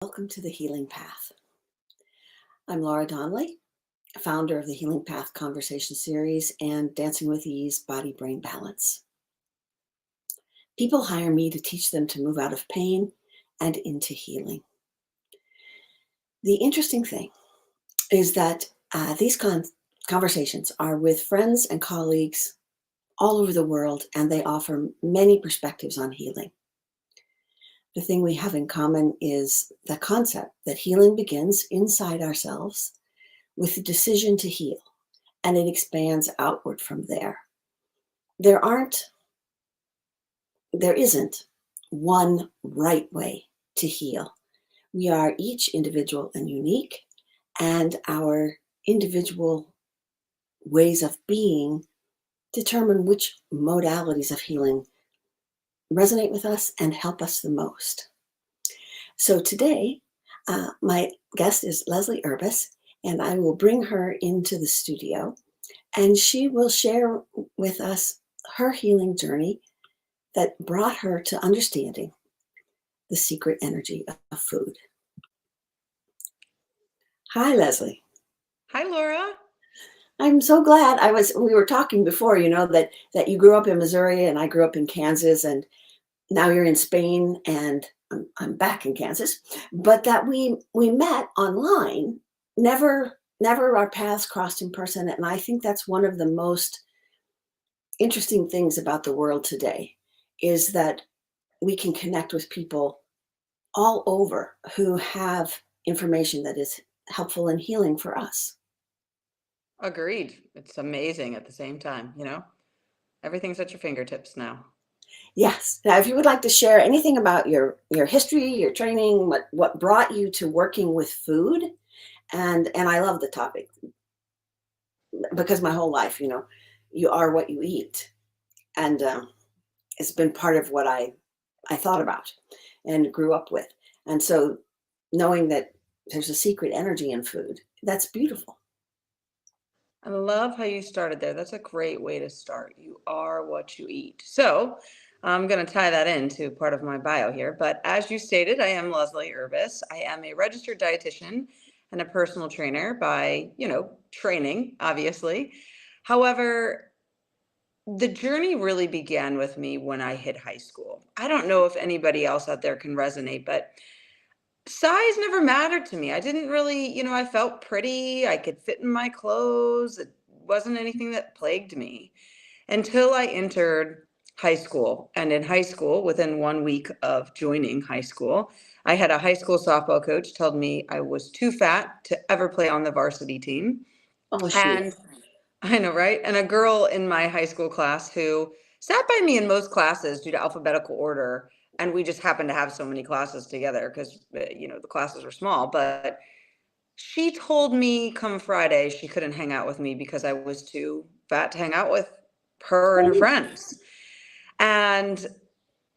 Welcome to the Healing Path. I'm Laura Donnelly, founder of the Healing Path Conversation Series and Dancing with Ease Body Brain Balance. People hire me to teach them to move out of pain and into healing. The interesting thing is that these conversations are with friends and colleagues all over the world, and they offer many perspectives on healing. The thing we have in common is the concept that healing begins inside ourselves with the decision to heal, and it expands outward from there. There isn't one right way to heal. We are each individual and unique, and our individual ways of being determine which modalities of healing resonate with us and help us the most. So today, my guest is Leslie Urbas, and I will bring her into the studio, and she will share with us her healing journey that brought her to understanding the secret energy of food. Hi, Leslie. Hi, Laura. I'm so glad we were talking before, that you grew up in Missouri and I grew up in Kansas, and now you're in Spain and I'm back in Kansas, but that we met online, never our paths crossed in person. And I think that's one of the most interesting things about the world today, is that we can connect with people all over who have information that is helpful and healing for us. Agreed. It's amazing at the same time, everything's at your fingertips now. Yes. Now, if you would like to share anything about your history, your training, what brought you to working with food, and I love the topic because my whole life, you are what you eat, and it's been part of what I thought about and grew up with, and so knowing that there's a secret energy in food, that's beautiful. I love how you started there. That's a great way to start. You are what you eat. So I'm going to tie that into part of my bio here. But as you stated, I am Leslie Urbas. I am a registered dietitian and a personal trainer by, training, obviously. However, the journey really began with me when I hit high school. I don't know if anybody else out there can resonate, but size never mattered to me. I didn't really, I felt pretty. I could fit in my clothes. It wasn't anything that plagued me until I entered high school. And in high school, within 1 week of joining high school, I had a high school softball coach tell me I was too fat to ever play on the varsity team. Oh, shoot. And I know, right? And a girl in my high school class who sat by me in most classes due to alphabetical order. And we just happened to have so many classes together because, the classes were small. But she told me come Friday she couldn't hang out with me because I was too fat to hang out with her and her friends. And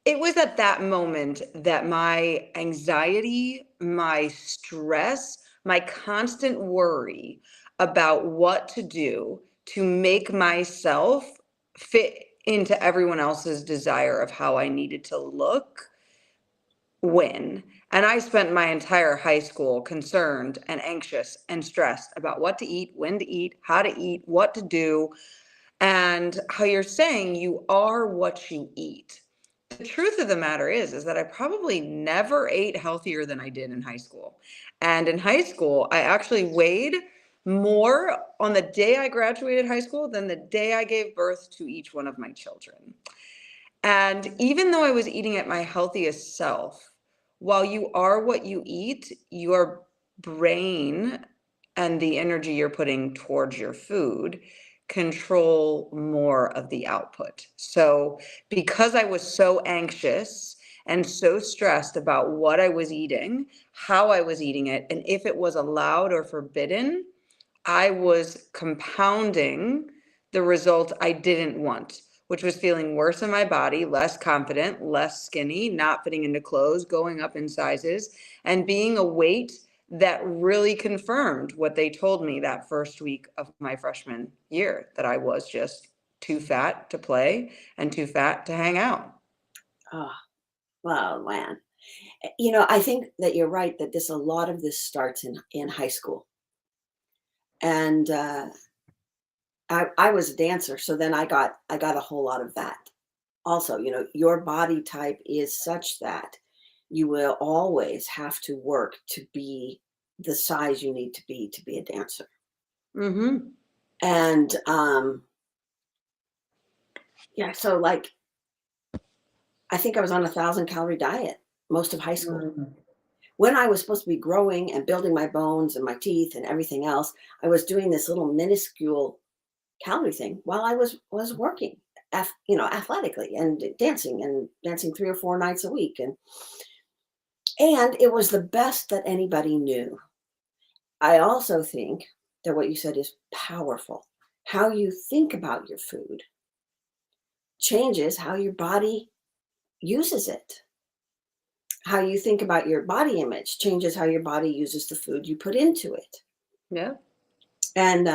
it was at that moment that my anxiety, my stress, my constant worry about what to do to make myself fit into everyone else's desire of how I needed to look win. And I spent my entire high school concerned and anxious and stressed about what to eat, when to eat, how to eat, what to do, and how you're saying you are what you eat. The truth of the matter is that I probably never ate healthier than I did in high school. And in high school, I actually weighed more on the day I graduated high school than the day I gave birth to each one of my children. And even though I was eating at my healthiest self, while you are what you eat, your brain and the energy you're putting towards your food control more of the output. So, because I was so anxious and so stressed about what I was eating, how I was eating it, and if it was allowed or forbidden, I was compounding the result I didn't want, which was feeling worse in my body, less confident, less skinny, not fitting into clothes, going up in sizes, and being a weight that really confirmed what they told me that first week of my freshman year, that I was just too fat to play and too fat to hang out. Oh, wow, man. I think that you're right that a lot of this starts in high school. And I was a dancer, so then I got a whole lot of that. Also, your body type is such that you will always have to work to be the size you need to be a dancer. Mm-hmm. And yeah, so like I think I was on 1,000-calorie diet most of high school. Mm. When I was supposed to be growing and building my bones and my teeth and everything else, I was doing this little minuscule calorie thing while I was working, athletically and dancing 3 or 4 nights a week, and it was the best that anybody knew. I also think that what you said is powerful. How you think about your food changes how your body uses it. How you think about your body image changes how your body uses the food you put into it. Yeah. And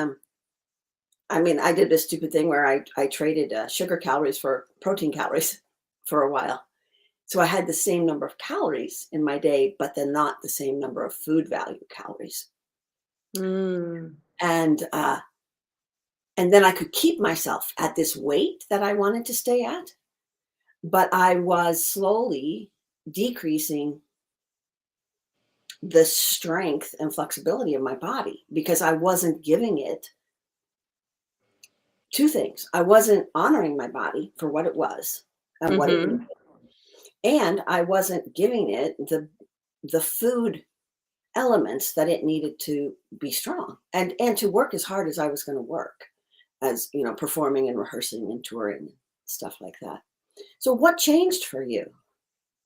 I mean, I did this stupid thing where I traded sugar calories for protein calories for a while. So I had the same number of calories in my day, but then not the same number of food value calories. Mm. And and then I could keep myself at this weight that I wanted to stay at, but I was slowly decreasing the strength and flexibility of my body because I wasn't giving it two things. I wasn't honoring my body for what it was and what it needed, Mm-hmm. and I wasn't giving it the food elements that it needed to be strong and to work as hard as I was going to work, as performing and rehearsing and touring and stuff like that. So what changed for you?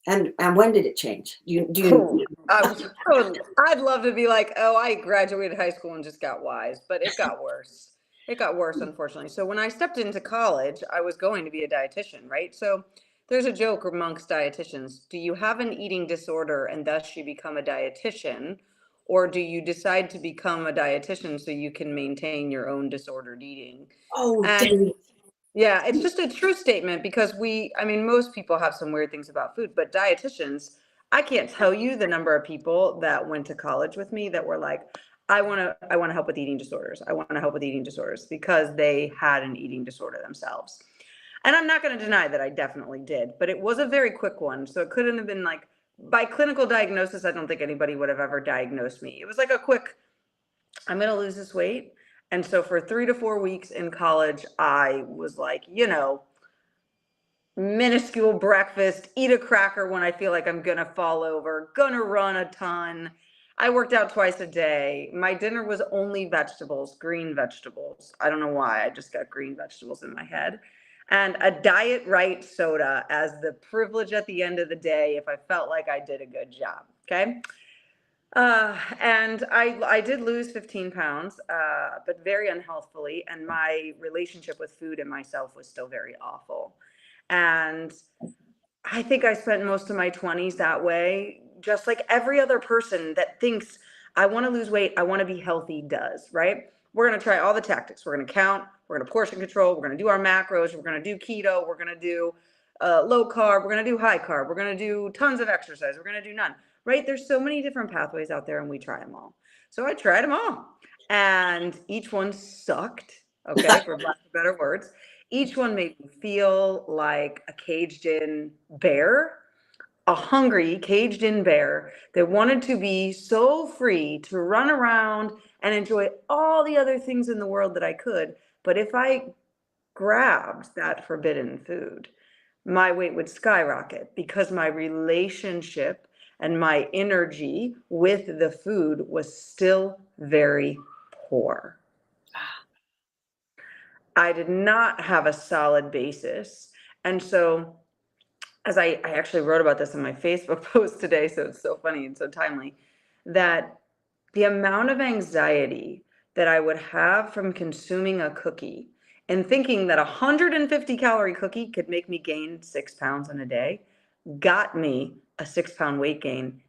And when did it change? Cool. I'd love to be like, oh, I graduated high school and just got wise, but it got worse. It got worse, unfortunately. So when I stepped into college, I was going to be a dietitian, right? So there's a joke amongst dietitians. Do you have an eating disorder and thus you become a dietitian? Or do you decide to become a dietitian so you can maintain your own disordered eating? Oh, And dang yeah, it's just a true statement because I mean, most people have some weird things about food, but dietitians, I can't tell you the number of people that went to college with me that were like, I want to help with eating disorders. I want to help with eating disorders because they had an eating disorder themselves. And I'm not going to deny that I definitely did, but it was a very quick one. So it couldn't have been like by clinical diagnosis, I don't think anybody would have ever diagnosed me. It was like a quick, I'm going to lose this weight. And so for 3 to 4 weeks in college, I was like, minuscule breakfast, eat a cracker when I feel like I'm going to fall over, going to run a ton. I worked out twice a day. My dinner was only vegetables, green vegetables. I don't know why. I just got green vegetables in my head. And a diet right soda as the privilege at the end of the day if I felt like I did a good job. Okay. And I did lose 15 pounds, but very unhealthfully. And my relationship with food and myself was still very awful. And I think I spent most of my 20s that way, just like every other person that thinks, I want to lose weight, I want to be healthy does, right? We're going to try all the tactics. We're going to count, we're going to portion control, we're going to do our macros, we're going to do keto, we're going to do low carb, we're going to do high carb, we're going to do tons of exercise, we're going to do none, right? There's so many different pathways out there and we try them all. So I tried them all and each one sucked, okay, for lack of better words. Each one made me feel like a caged in bear, a hungry, caged in bear that wanted to be so free to run around and enjoy all the other things in the world that I could. But if I grabbed that forbidden food, my weight would skyrocket because my relationship and my energy with the food was still very poor. I did not have a solid basis. And so, as I actually wrote about this in my Facebook post today, so it's so funny and so timely, that the amount of anxiety that I would have from consuming a cookie and thinking that a 150-calorie cookie could make me gain 6 pounds in a day got me a 6-pound weight gain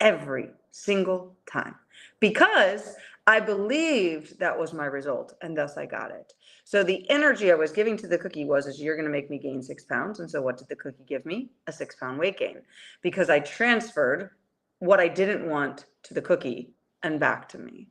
every single time because I believed that was my result, and thus I got it. So the energy I was giving to the cookie is you're going to make me gain 6 pounds. And so what did the cookie give me? A 6 pound weight gain, because I transferred what I didn't want to the cookie and back to me.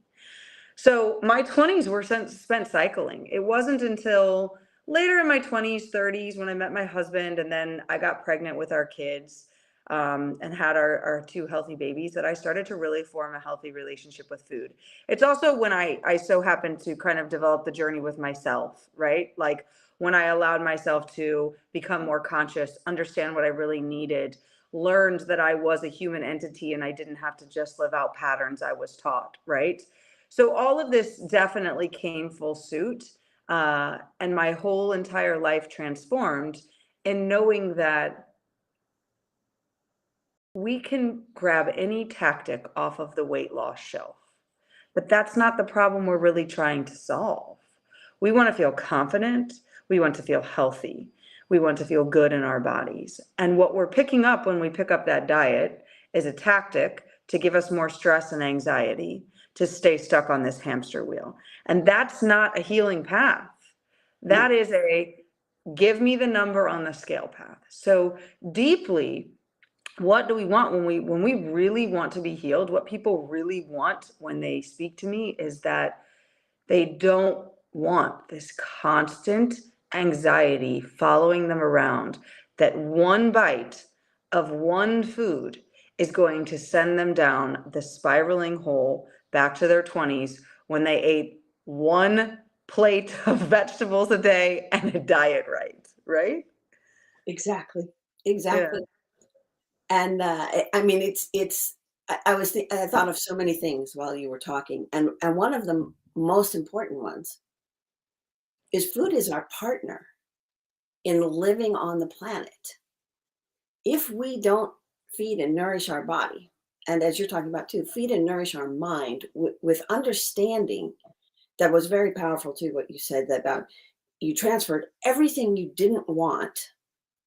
So my 20s were spent cycling. It wasn't until later in my 20s, 30s, when I met my husband, and then I got pregnant with our kids, and had our two healthy babies, that I started to really form a healthy relationship with food. It's also when I so happened to kind of develop the journey with myself, right? Like when I allowed myself to become more conscious, understand what I really needed, learned that I was a human entity and I didn't have to just live out patterns I was taught, right? So all of this definitely came full suit, and my whole entire life transformed in knowing that we can grab any tactic off of the weight loss shelf, but that's not the problem we're really trying to solve. We want to feel confident. We want to feel healthy. We want to feel good in our bodies. And what we're picking up when we pick up that diet is a tactic to give us more stress and anxiety, to stay stuck on this hamster wheel. And that's not a healing path. That is a give me the number on the scale path. So deeply, what do we want when we really want to be healed? What people really want when they speak to me is that they don't want this constant anxiety following them around, that one bite of one food is going to send them down the spiraling hole back to their 20s, when they ate one plate of vegetables a day and a diet right? Exactly. Yeah. Exactly. And I mean, I thought of so many things while you were talking, and one of the most important ones is food is our partner in living on the planet. If we don't feed and nourish our body, and as you're talking about too, feed and nourish our mind with understanding, that was very powerful too, what you said about you transferred everything you didn't want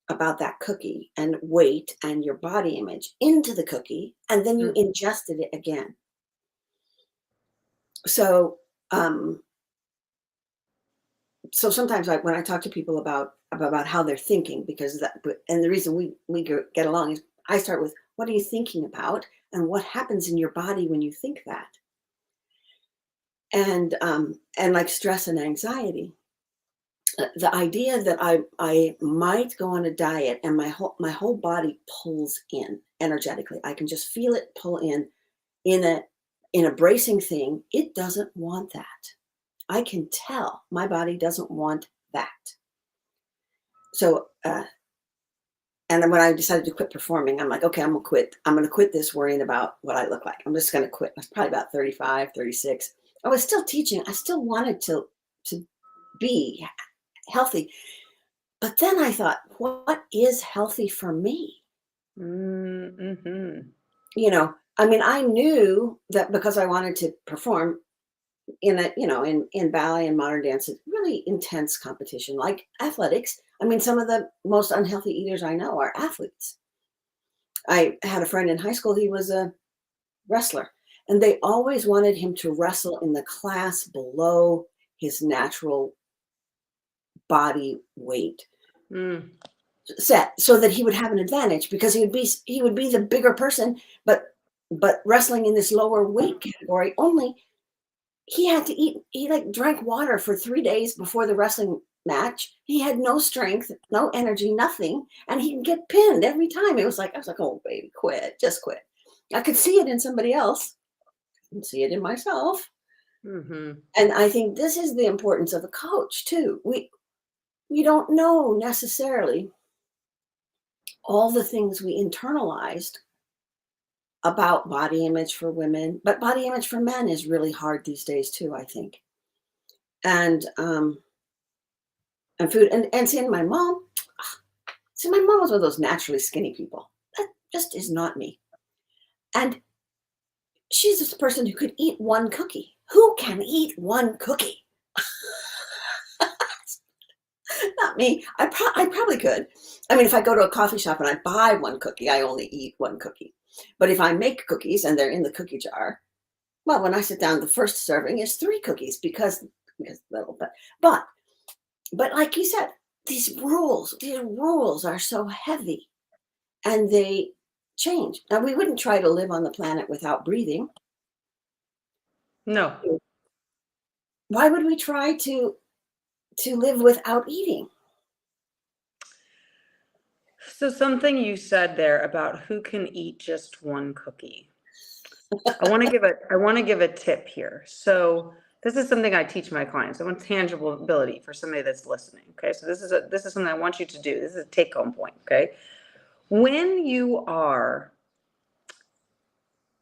about that cookie and weight and your body image into the cookie, and then you Mm. ingested it again. So, um, so sometimes when I talk to people about how they're thinking, because and the reason we get along is I start with what are you thinking about and what happens in your body when you think that, and like stress and anxiety. The idea that I might go on a diet and my whole body pulls in energetically. I can just feel it pull in a bracing thing. It doesn't want that. I can tell my body doesn't want that. So, and then when I decided to quit performing, I'm like, okay, I'm gonna quit. I'm gonna quit this worrying about what I look like. I'm just gonna quit. I was probably about 35, 36. I was still teaching. I still wanted to be healthy. But then I thought, what is healthy for me? Mm-hmm. I mean, I knew that because I wanted to perform in ballet and modern dance, it's really intense competition, like athletics. I mean, some of the most unhealthy eaters I know are athletes. I had a friend in high school, he was a wrestler, and they always wanted him to wrestle in the class below his natural body weight Mm. set, so that he would have an advantage, because he would be the bigger person, but wrestling in this lower weight category. Only he had to eat, he like drank water for 3 days before the wrestling match. He had no strength, no energy, nothing, and he'd get pinned every time. I was like, oh baby, quit, just quit. I could see it in somebody else, and see it in myself. Mm-hmm. And I think this is the importance of a coach too. We don't know necessarily all the things we internalized about body image for women, but body image for men is really hard these days too, I think. And food, and seeing my mom, see, my mom was one of those naturally skinny people. That just is not me. And she's this person who could eat one cookie. Who can eat one cookie? Not me. I probably could. I mean, if I go to a coffee shop and I buy one cookie, I only eat one cookie. But if I make cookies and they're in the cookie jar, Well, when I sit down, the first serving is 3 cookies because little, but like you said, these rules are so heavy and they change. Now we wouldn't try to live on the planet without breathing. No. Why would we try to live without eating? So something you said there about who can eat just one cookie. I want to give a tip here. So this is something I teach my clients. I want tangible ability for somebody that's listening. Okay. So this is something I want you to do. This is a take home point. Okay. When you are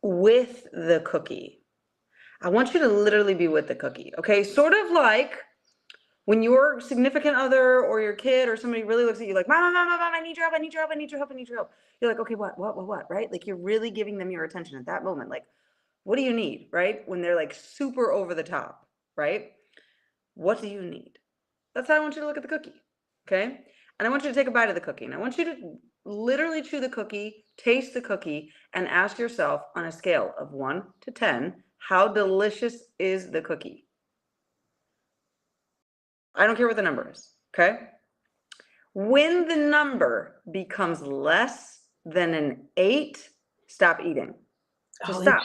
with the cookie, I want you to literally be with the cookie. Okay. Sort of like when your significant other or your kid or somebody really looks at you like, mom, I need your help, I need your help, I need your help, I need your help. You're like, okay, what, right? Like you're really giving them your attention at that moment. Like, what do you need, right? When they're like super over the top, right? What do you need? That's how I want you to look at the cookie, okay? And I want you to take a bite of the cookie. And I want you to literally chew the cookie, taste the cookie, and ask yourself on a scale of 1 to 10, how delicious is the cookie? I don't care what the number is, okay? When the number becomes less than an 8, stop eating. Just Oh, stop.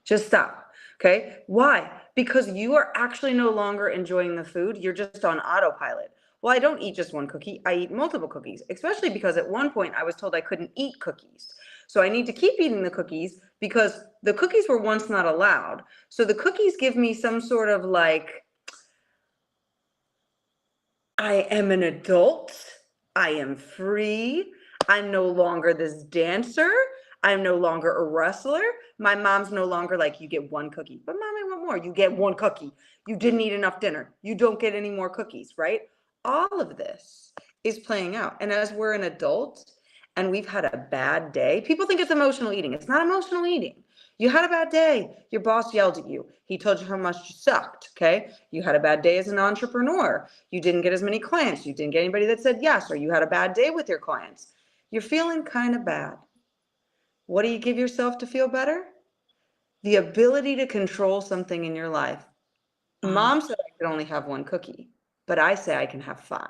Just stop. Okay. Why? Because you are actually no longer enjoying the food. You're just on autopilot. Well, I don't eat just one cookie. I eat multiple cookies, especially because at one point I was told I couldn't eat cookies. So I need to keep eating the cookies because the cookies were once not allowed. So the cookies give me some sort of like, I am an adult. I am free. I'm no longer this dancer. I'm no longer a wrestler. My mom's no longer like, you get one cookie. But mom, I want more. You get one cookie. You didn't eat enough dinner. You don't get any more cookies, right? All of this is playing out. And as we're an adult and we've had a bad day, people think it's emotional eating. It's not emotional eating. You had a bad day. Your boss yelled at you. He told you how much you sucked. Okay. You had a bad day as an entrepreneur. You didn't get as many clients. You didn't get anybody that said yes, or you had a bad day with your clients. You're feeling kind of bad. What do you give yourself to feel better? The ability to control something in your life. oh, Mom said I could only have one cookie, but I say I can have 5.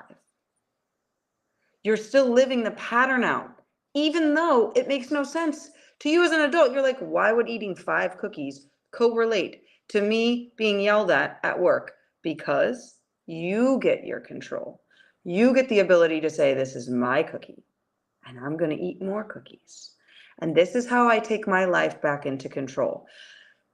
You're still living the pattern out, even though it makes no sense to you as an adult. You're like, why would eating 5 cookies correlate to me being yelled at work? Because you get your control. You get the ability to say, this is my cookie, and I'm going to eat more cookies. And this is how I take my life back into control.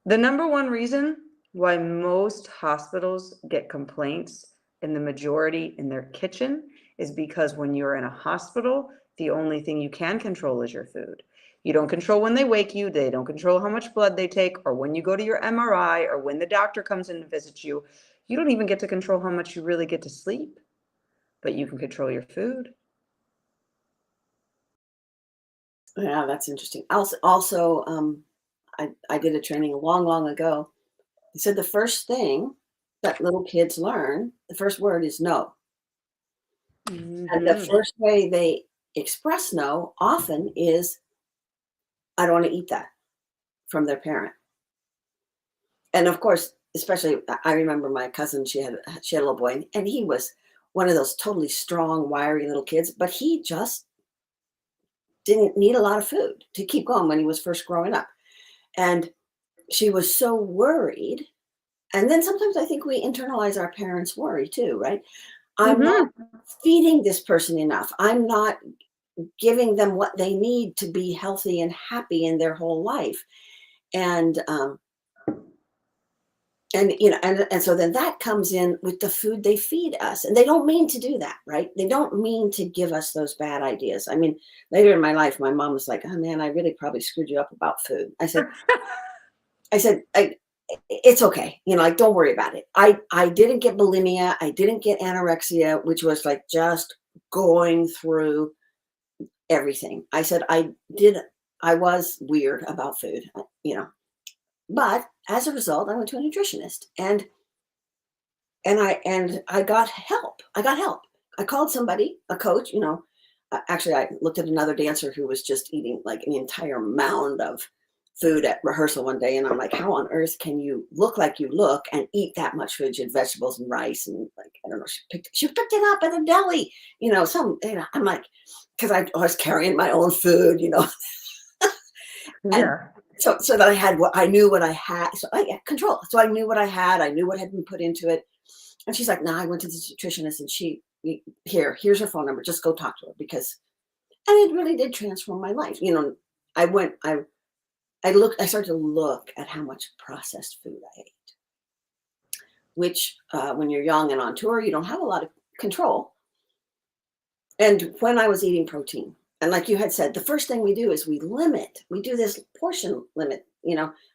The number one reason why most hospitals get complaints in the majority in their kitchen is because when you're in a hospital, the only thing you can control is your food. You don't control when they wake you, they don't control how much blood they take, or when you go to your MRI, or when the doctor comes in to visit you. You don't even get to control how much you really get to sleep, but you can control your food. yeah, that's interesting. Also, I did a training a long, long ago. They said the first thing that little kids learn, the first word is no. And the Mm-hmm. first way they express no often is, I don't want to eat that from their parent. And of course, especially I remember my cousin, she had a little boy, and he was one of those totally strong, wiry little kids, but he just didn't need a lot of food to keep going when he was first growing up. And she was so worried. And then sometimes I think we internalize our parents' worry too, right? I'm not Mm-hmm. feeding this person enough. I'm not giving them what they need to be healthy and happy in their whole life. And and so then that comes in with the food they feed us, and they don't mean to do that, right? They don't mean to give us those bad ideas. I mean, later in my life my mom was like, oh man, I really probably screwed you up about food. I said it's okay, like, don't worry about it. I didn't get bulimia, I didn't get anorexia, which was like just going through everything. I said I was weird about food, but as a result I went to a nutritionist, and I got help. I called somebody, a coach. Actually, I looked at another dancer who was just eating like an entire mound of food at rehearsal one day, and I'm like, how on earth can you look like you look and eat that much food? She had vegetables and rice, and like, I don't know, she picked it up at the deli, I'm like, because I was carrying my own food, and Yeah. so that I knew what I had. So I had control. So I knew what I had. I knew what had been put into it. And she's like, nah, I went to the nutritionist, and here's her phone number. Just go talk to her, and it really did transform my life. I started to look at how much processed food I ate, which when you're young and on tour, you don't have a lot of control. And when I was eating protein, and like you had said, the first thing we do is we do this portion limit,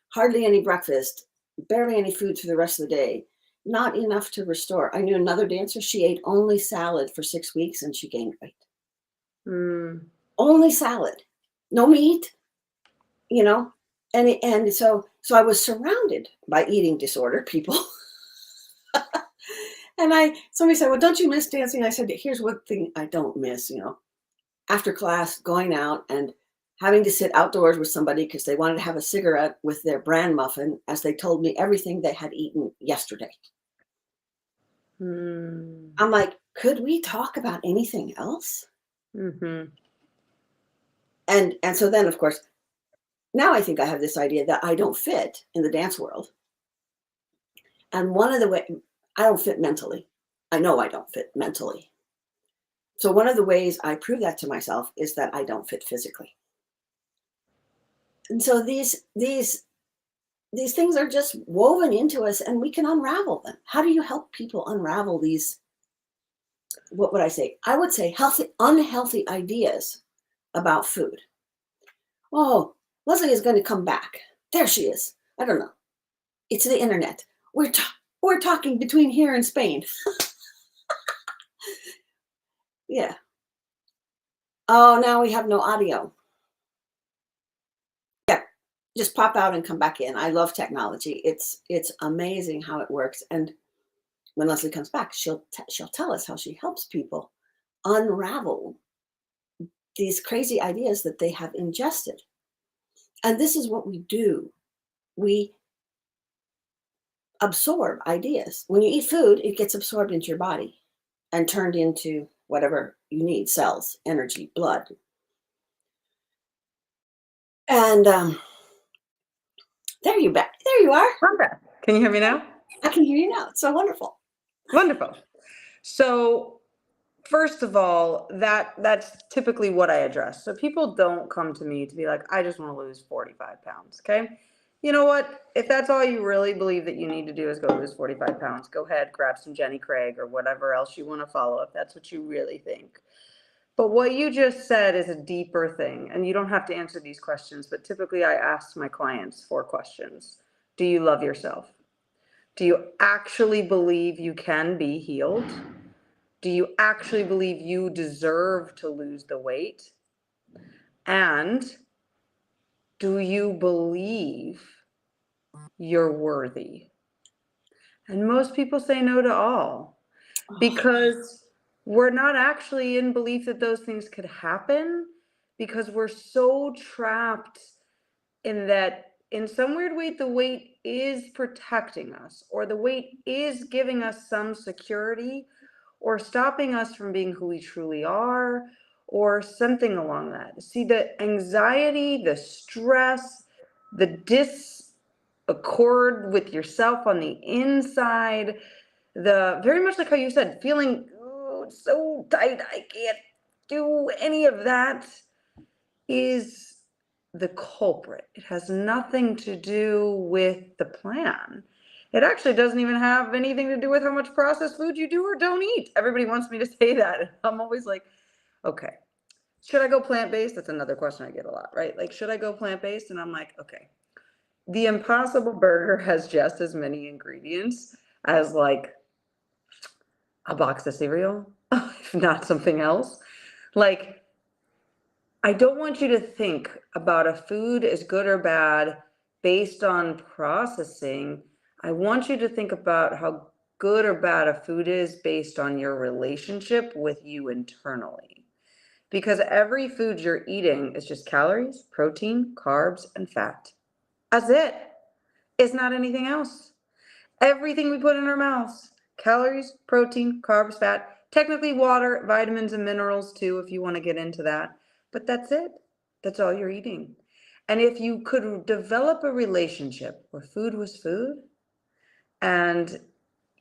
hardly any breakfast, barely any food for the rest of the day, not enough to restore. I knew another dancer, she ate only salad for 6 weeks and she gained weight. Mm. Only salad, no meat, and so I was surrounded by eating disorder people. And somebody said, well, don't you miss dancing? I said, here's one thing I don't miss, after class, going out and having to sit outdoors with somebody because they wanted to have a cigarette with their bran muffin as they told me everything they had eaten yesterday. Mm. I'm like, could we talk about anything else? Mm-hmm. And so then, of course, now I think I have this idea that I don't fit in the dance world. And one of the ways I don't fit mentally, I know I don't fit mentally. So one of the ways I prove that to myself is that I don't fit physically. And so these things are just woven into us, and we can unravel them. How do you help people unravel these, what would I say? I would say unhealthy ideas about food. Oh, Leslie is going to come back. There she is. I don't know. It's the internet. We're talking between here and Spain. Yeah. Oh, now we have no audio. Yeah. Just pop out and come back in. I love technology. It's amazing how it works. And when Leslie comes back, she'll tell us how she helps people unravel these crazy ideas that they have ingested. And this is what we do. We absorb ideas. When you eat food, it gets absorbed into your body and turned into whatever you need, cells, energy, blood. And there you are. Okay. Can you hear me now? I can hear you now. It's so wonderful. Wonderful. So first of all, that's typically what I address. So people don't come to me to be like, I just want to lose 45 pounds. Okay. You know what? If that's all you really believe that you need to do is go lose 45 pounds, go ahead, grab some Jenny Craig or whatever else you want to follow if that's what you really think. But what you just said is a deeper thing, and you don't have to answer these questions, but typically I ask my clients 4 questions. Do you love yourself? Do you actually believe you can be healed? Do you actually believe you deserve to lose the weight? And do you believe you're worthy? And most people say no to all because we're not actually in belief that those things could happen because we're so trapped in that in some weird way the weight is protecting us or the weight is giving us some security or stopping us from being who we truly are or something along that. See, the anxiety, the stress, the disaccord with yourself on the inside, the very much like how you said, feeling so tight I can't do any of that is the culprit. It has nothing to do with the plan. It actually doesn't even have anything to do with how much processed food you do or don't eat. Everybody wants me to say that. I'm always like, okay, should I go plant-based? That's another question I get a lot, right? Like, should I go plant-based? And I'm like, okay, the Impossible Burger has just as many ingredients as like a box of cereal, if not something else. Like, I don't want you to think about a food as good or bad based on processing. I want you to think about how good or bad a food is based on your relationship with you internally. Because every food you're eating is just calories, protein, carbs, and fat. That's it. It's not anything else. Everything we put in our mouths, calories, protein, carbs, fat, technically water, vitamins and minerals too, if you want to get into that. But that's it. That's all you're eating. And if you could develop a relationship where food was food and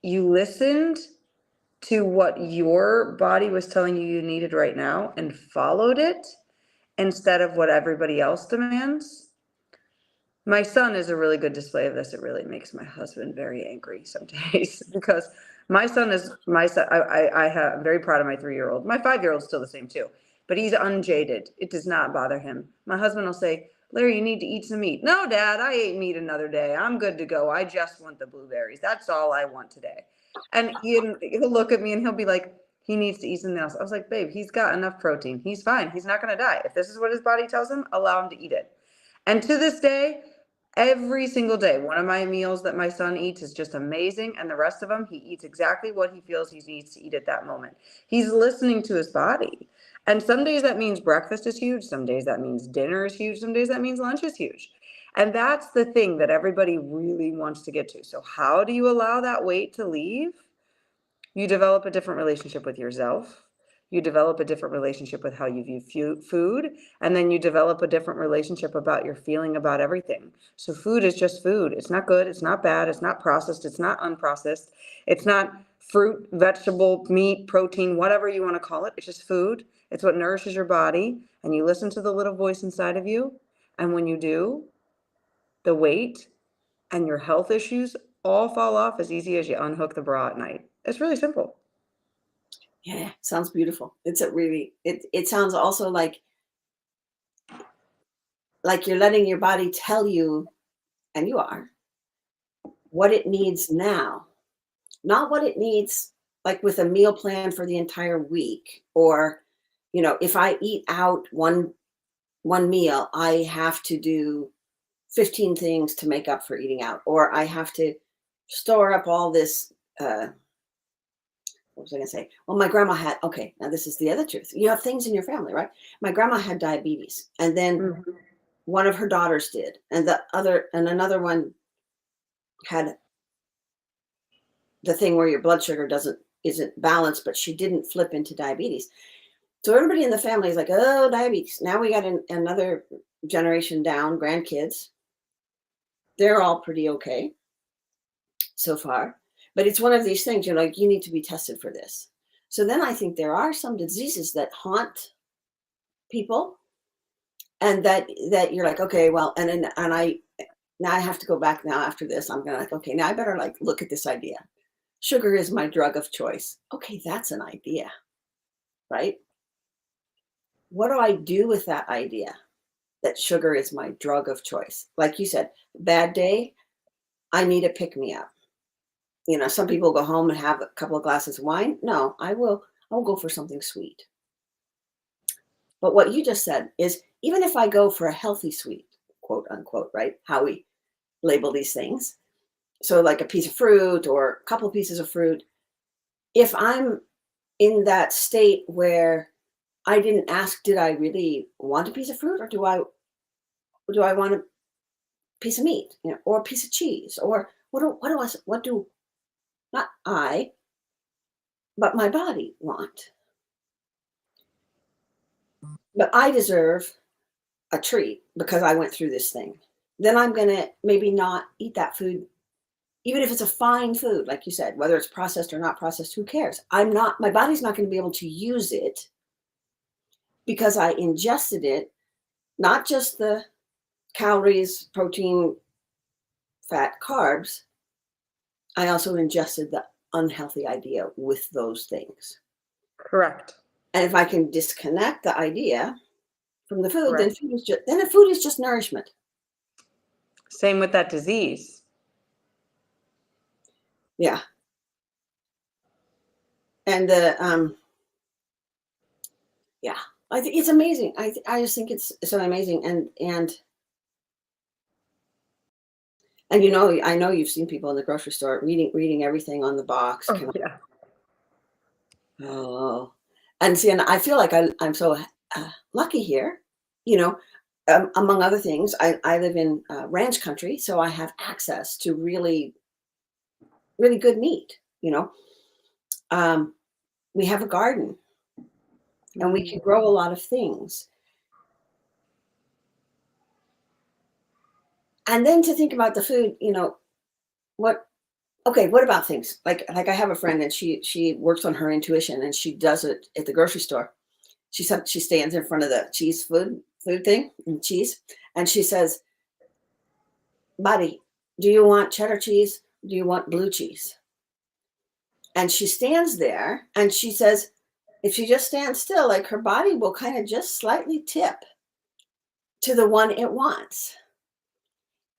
you listened to what your body was telling you you needed right now and followed it instead of what everybody else demands. My son is a really good display of this. It really makes my husband very angry some days because my son is my son. I'm very proud of my 3-year-old. My 5-year-old's still the same too, but he's unjaded. It does not bother him. My husband will say, Larry, you need to eat some meat. No, Dad, I ate meat another day. I'm good to go. I just want the blueberries. That's all I want today. And he'll look at me and he'll be like, he needs to eat something else. I was like, babe, he's got enough protein. He's fine. He's not going to die. If this is what his body tells him, allow him to eat it. And to this day, every single day, one of my meals that my son eats is just amazing. And the rest of them, he eats exactly what he feels he needs to eat at that moment. He's listening to his body. And some days that means breakfast is huge. Some days that means dinner is huge. Some days that means lunch is huge. And that's the thing that everybody really wants to get to. So how do you allow that weight to leave? You develop a different relationship with yourself. You develop a different relationship with how you view food, and then you develop a different relationship about your feeling about everything. So food is just food. It's not good, it's not bad, it's not processed, it's not unprocessed. It's not fruit, vegetable, meat, protein, whatever you want to call it. It's just food. It's what nourishes your body, and you listen to the little voice inside of you. And when you do, the weight and your health issues all fall off as easy as you unhook the bra at night. It's really simple. Yeah, sounds beautiful. It's a really it sounds also like you're letting your body tell you, and you are, what it needs now, not what it needs like with a meal plan for the entire week, or if I eat out one meal, I have to do 15 things to make up for eating out, or I have to store up all this what was I going to say? Well, my grandma had, okay, now this is the other truth. You have things in your family, right? My grandma had diabetes, and then Mhm. one of her daughters did, and another one had the thing where your blood sugar isn't balanced, but she didn't flip into diabetes. So everybody in the family is like, oh, diabetes. Now we got another generation down, grandkids. They're all pretty okay so far. But it's one of these things, you're like, you need to be tested for this. So then I think there are some diseases that haunt people, and that you're like, okay, well, and I now I have to go back now after this. I'm gonna like, okay, now I better like look at this idea. Sugar is my drug of choice. Okay, that's an idea, right? What do I do with that idea that sugar is my drug of choice? Like you said, bad day, I need a pick me up. Some people go home and have a couple of glasses of wine. No, I'll go for something sweet. But what you just said is, even if I go for a healthy sweet, quote unquote, right? How we label these things. So like a piece of fruit or a couple of pieces of fruit, if I'm in that state where I didn't ask, did I really want a piece of fruit, or do I want a piece of meat, or a piece of cheese, or what do not I, but my body want? But I deserve a treat because I went through this thing. Then I'm going to maybe not eat that food, even if it's a fine food, like you said, whether it's processed or not processed, who cares? My body's not going to be able to use it because I ingested it, not just the calories, protein, fat, carbs. I also ingested the unhealthy idea with those things. Correct. And if I can disconnect the idea from the food, then Correct. the food is just nourishment. Same with that disease. Yeah. And yeah, I think it's amazing. I just think it's so amazing. And I know you've seen people in the grocery store reading everything on the box. Oh, yeah. Oh, and see, and I feel like I'm so lucky here. You know, Among other things, I live in ranch country, so I have access to really, really good meat. Um, we have a garden, and we Mhm. can grow a lot of things. And then to think about the food, what okay, what about things like I have a friend, and she works on her intuition, and she does it at the grocery store. She stands in front of the cheese food thing and cheese, and she says, "Buddy, do you want cheddar cheese? Do you want blue cheese?" And she stands there, and she says, if she just stands still, like her body will kind of just slightly tip to the one it wants,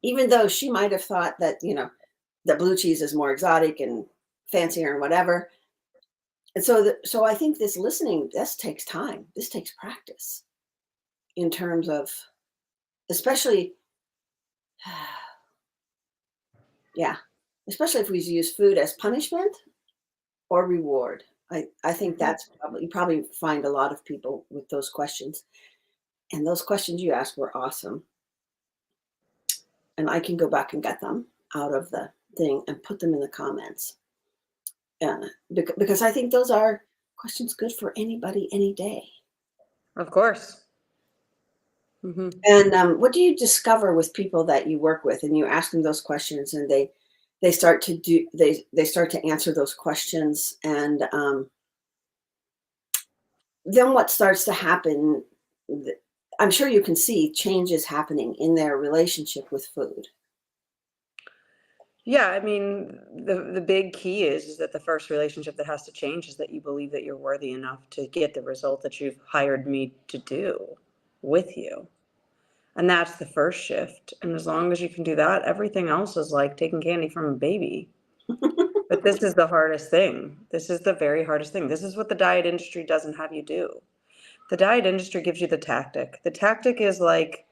even though she might have thought that the blue cheese is more exotic and fancier and whatever. And so I think this listening, this takes time. This takes practice in terms of, especially, yeah, especially if we use food as punishment or reward. I think Mhm. that's probably, you probably find a lot of people with those questions. And those questions you asked were awesome. And I can go back and get them out of the thing and put them in the comments. Because I think those are questions good for anybody, any day. Of course. Mhm. And what do you discover with people that you work with, and you ask them those questions, and they start to they start to answer those questions, and then what starts to happen? I'm sure you can see changes happening in their relationship with food. Yeah, I mean, the big key is that the first relationship that has to change is that you believe that you're worthy enough to get the result that you've hired me to do with you. And that's the first shift. And as long as you can do that, everything else is like taking candy from a baby. But this is the hardest thing. This is the very hardest thing. This is what the diet industry doesn't have you do. The diet industry gives you the tactic. The tactic is like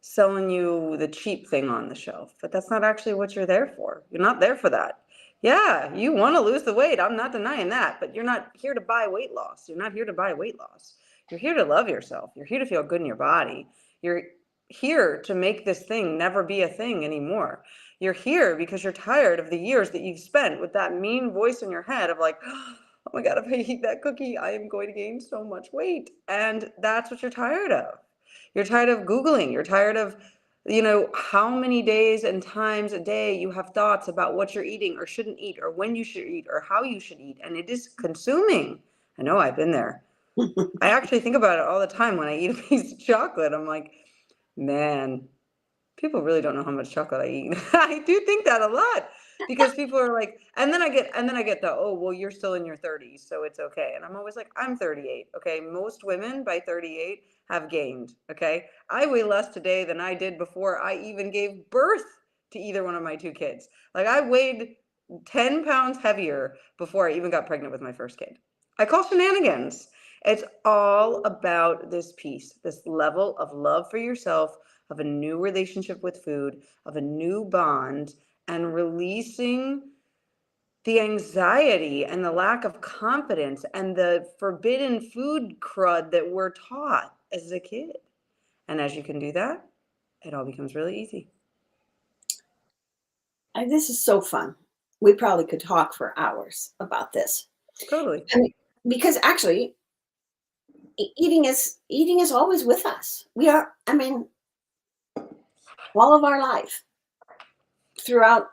selling you the cheap thing on the shelf, but that's not actually what you're there for. You're not there for that. Yeah, you want to lose the weight. I'm not denying that, but you're not here to buy weight loss. You're not here to buy weight loss. You're here to love yourself. You're here to feel good in your body. You're here to make this thing never be a thing anymore. You're here because you're tired of the years that you've spent with that mean voice in your head of like, oh my God, if I eat that cookie, I am going to gain so much weight. And that's what you're tired of. You're tired of Googling. You're tired of, how many days and times a day you have thoughts about what you're eating or shouldn't eat or when you should eat or how you should eat. And it is consuming. I know I've been there. I actually think about it all the time when I eat a piece of chocolate. I'm like, man, people really don't know how much chocolate I eat. I do think that a lot because people are like, and then I get the, oh, well, you're still in your 30s, so it's okay. And I'm always like, I'm 38. Okay. Most women by 38 have gained. Okay. I weigh less today than I did before I even gave birth to either one of my two kids. Like I weighed 10 pounds heavier before I even got pregnant with my first kid. I call shenanigans. It's all about this piece, this level of love for yourself, of a new relationship with food, of a new bond, and releasing the anxiety and the lack of confidence and the forbidden food crud that we're taught as a kid. And as you can do that, it all becomes really easy. And this is so fun. We probably could talk for hours about this. Totally. I mean, because actually, eating is always with us. We are. I mean, all of our life, throughout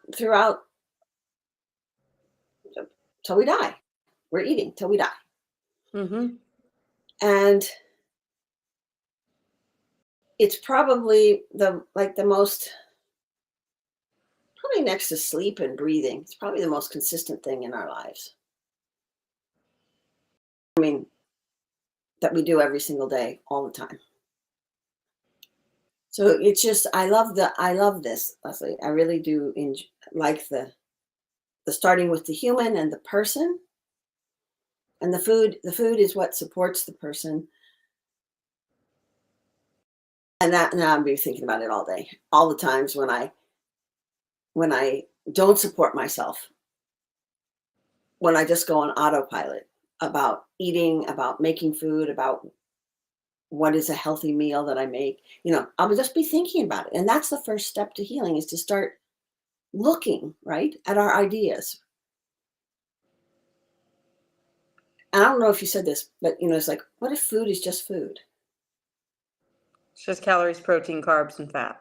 till we die, we're eating till we die, Mm-hmm. and it's probably the most, probably next to sleep and breathing. It's probably the most consistent thing in our lives. I mean, that we do every single day, all the time. So it's just, I love this, Leslie. I really do like the starting with the human and the person, and the food is what supports the person. And that, now I'm be thinking about it all day, all the times when I don't support myself, when I just go on autopilot about eating, about making food, about what is a healthy meal that I make? I'll just be thinking about it. And that's the first step to healing, is to start looking, right, at our ideas. And I don't know if you said this, but it's like, what if food is just food? It's just calories, protein, carbs, and fat.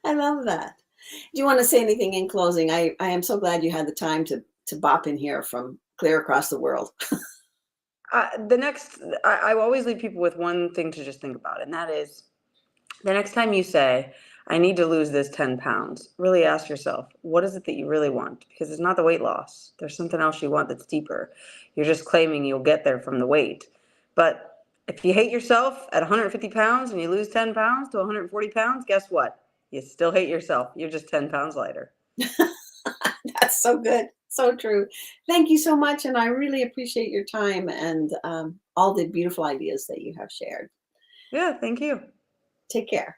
I love that. Do you want to say anything in closing? I am so glad you had the time to bop in here from clear across the world. I always leave people with one thing to just think about, and that is the next time you say, I need to lose this 10 pounds, really ask yourself, what is it that you really want? Because it's not the weight loss. There's something else you want that's deeper. You're just claiming you'll get there from the weight. But if you hate yourself at 150 pounds and you lose 10 pounds to 140 pounds, guess what? You still hate yourself. You're just 10 pounds lighter. That's so good. So true. Thank you so much. And I really appreciate your time and all the beautiful ideas that you have shared. Yeah, thank you. Take care.